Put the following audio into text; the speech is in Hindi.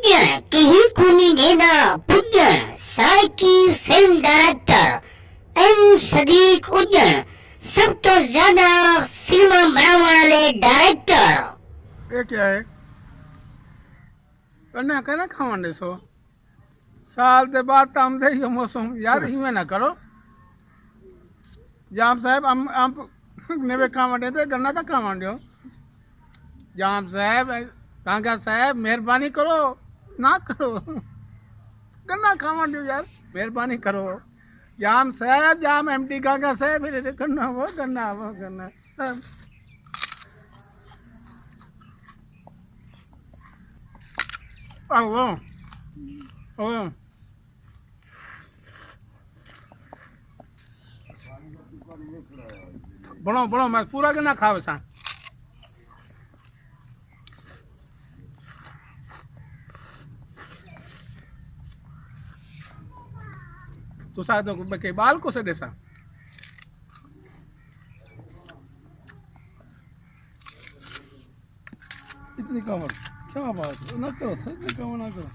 पुण्य कहीं कुनी नेदा पुण्य साइकी फिल्म डायरेक्टर एम सदीक उजन सब तो ज्यादा फिल्म बनाने वाले डायरेक्टर। ये क्या है? करना कहना खावन ॾिसो साल के बाद तम दे इहो मौसम यार इवें ना करो। जाम साहब अम नेवे खावन ॾे ते गन्ना था खावन ॾियो। जाम साहब कांगा साहब मेहरबानी करो ना करो गन्ना खावन ॾियो यार मेहरबानी करो। जाम साहब जाम एमटी कांगा साहब मेरे गन्ना वो गन्ना वो ओ बड़ो बड़ो मैं पूरा गन्ना खावे सा। तो सा तो के बाल को से देसा इतनी कमर क्या बात है ना करो इतनी कमर ना करो।